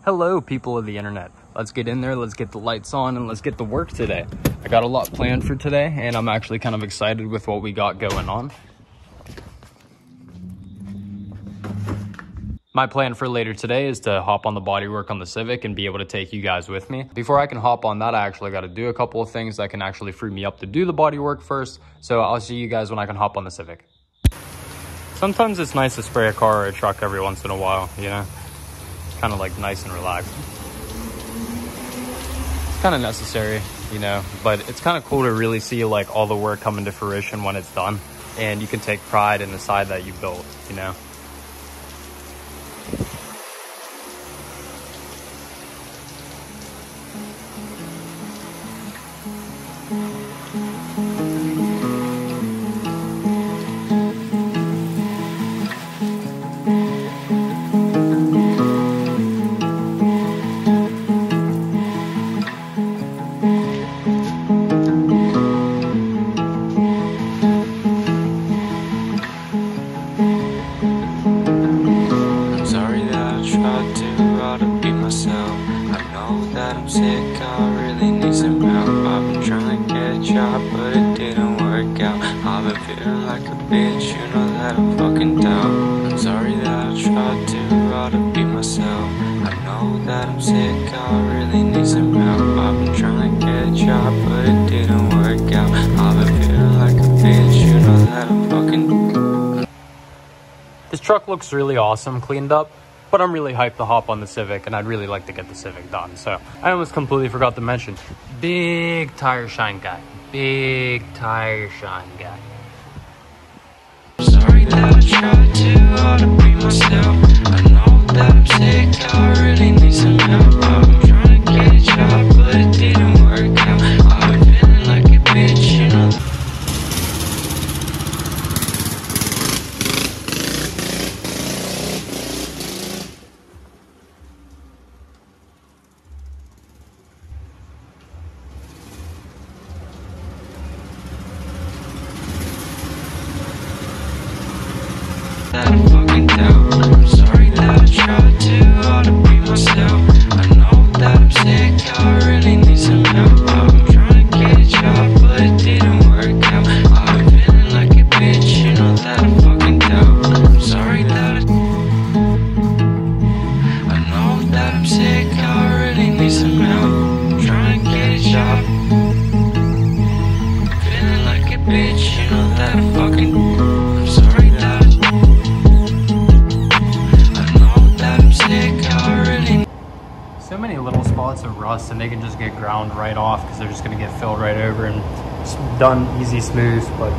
Hello, people of the internet. Let's get in there, let's get the lights on, and let's get to work today. I got a lot planned for today, and I'm actually kind of excited with what we got going on. My plan for later today is to hop on the Bodywork on the Civic and be able to take you guys with me. Before I can hop on that, I actually got to do a couple of things that can actually free me up to do the Bodywork first. So I'll see you guys when I can hop on the Civic. Sometimes it's nice to spray a car or a truck every once in a while, you know? Kind of like nice and relaxed. It's kind of necessary, you know, but it's kind of cool to really see like all the work come into fruition when it's done, and you can take pride in the side that you built, you know. But it didn't work out. I've been feeling like a bitch, you know that I'm fucking down. I'm sorry that I tried too hard to be myself. I know that I'm sick, I really need some help. I've been trying to get a job, but it didn't work out. I've been feeling like a bitch, you know that I'm fucking. This truck looks really awesome, cleaned up, but I'm really hyped to hop on the Civic, and I'd really like to get the Civic done. So I almost completely forgot to mention, big tire shine guy. Big tire shine guy. Sorry that I tried too hard to be myself. I know that I'm sick, I really need some help. I've been trying to get a job, but it didn't work out. I've been feeling like a bitch, you know. That I'm fucking down. I'm sorry that I tried too hard to be myself. I know that I'm sick, I really need some help. I've been trying to get a job, but it didn't work out. I've been feeling like a bitch, you know that I'm fucking down. I'm sorry that I know that I'm sick, I really need some help. I'm trying to get a job. Feeling like a bitch, you know that I'm fucking. I'm sorry that so many little spots of rust, and they can just get ground right off because they're just going to get filled right over and done easy smooth, but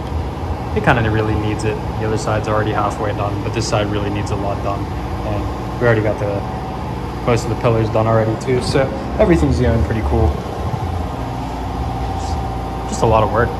it kind of really needs it. The other side's already halfway done, but this side really needs a lot done, and we already got most of the pillars done already too, so everything's going pretty cool. Just a lot of work.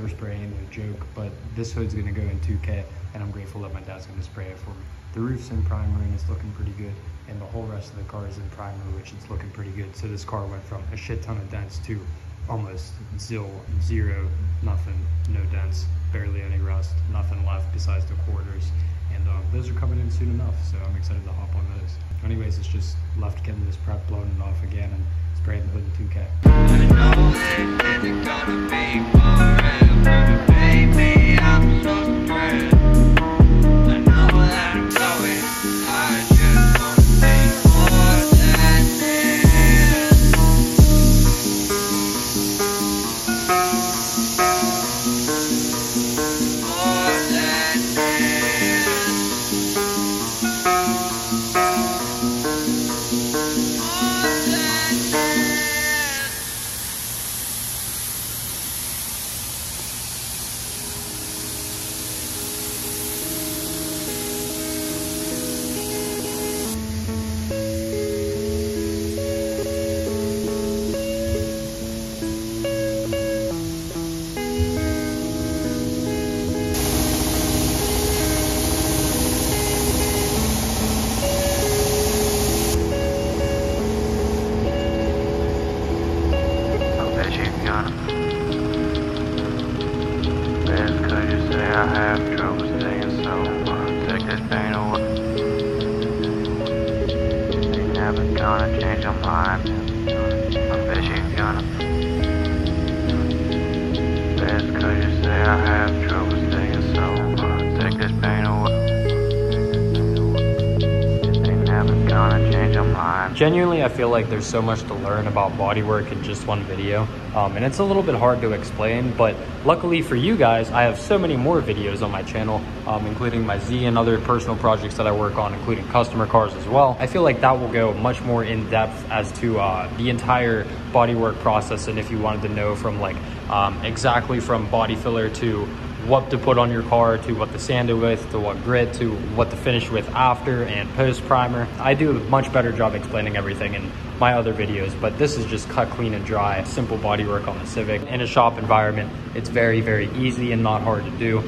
spray ain't no joke, but this hood's gonna go in 2K, and I'm grateful that my dad's gonna spray it for me. The roof's in primer and it's looking pretty good, and the whole rest of the car is in primer, which is looking pretty good. So this car went from a shit ton of dents to almost zero, nothing, no dents, barely any rust, nothing left besides the quarters. And those are coming in soon enough, so I'm excited to hop on those. Anyways, it's just left getting this prep, blowing it off again, and spraying the hood in 2K. I know that it's gonna be forever, baby, I'm so scared. I know that I'm going, I just wanna be more than this. More than this. More than this. I have trouble staying sober. Take this pain away. They never gonna change your mind. I bet you're gonna. That's 'cause you say I have trouble staying sober. Take this pain away. They never gonna change your mind. Genuinely, I feel like there's so much to learn about bodywork in just one video, and it's a little bit hard to explain, but luckily for you guys, I have so many more videos on my channel, including my Z and other personal projects that I work on, including customer cars as well. I feel like that will go much more in depth as to the entire bodywork process, and if you wanted to know from like exactly from body filler to what to put on your car, to what to sand it with, to what grit, to what to finish with after and post primer. I do a much better job explaining everything in my other videos, but this is just cut clean and dry, simple bodywork on the Civic. In a shop environment, it's very, very easy and not hard to do,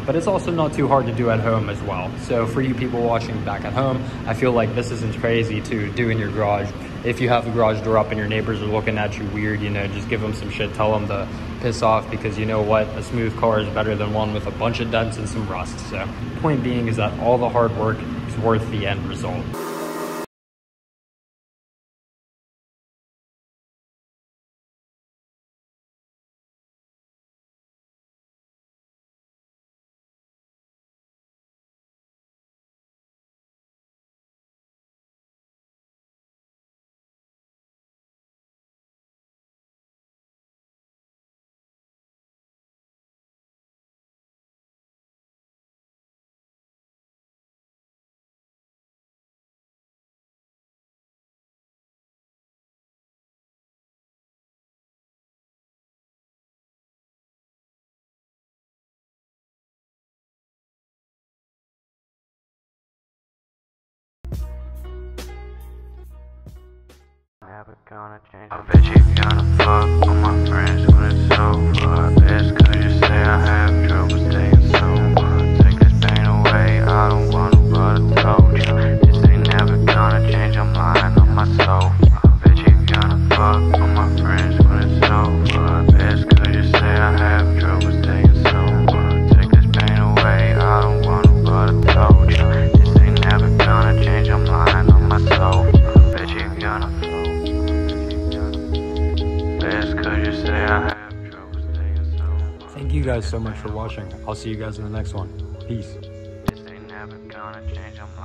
but it's also not too hard to do at home as well. So for you people watching back at home, I feel like this isn't crazy to do in your garage. If you have the garage door up and your neighbors are looking at you weird, you know, just give them some shit, tell them to piss off, because you know what, a smooth car is better than one with a bunch of dents and some rust. So point being is that all the hard work is worth the end result. Never gonna change. I bet you gonna fuck with my friends when it's over. That's 'cause you say I have trouble staying sober. Take this pain away, I don't want to, but I told you. This ain't never gonna change your mind on my soul. I bet you gonna fuck with my friends when it's over. That's 'cause you say I have trouble staying sober. Take this pain away, I don't want to, but I told you. This ain't never gonna change your mind on my soul. I bet you gonna. Thank you guys so much for watching. I'll see you guys in the next one. Peace. This ain't never gonna change your mind.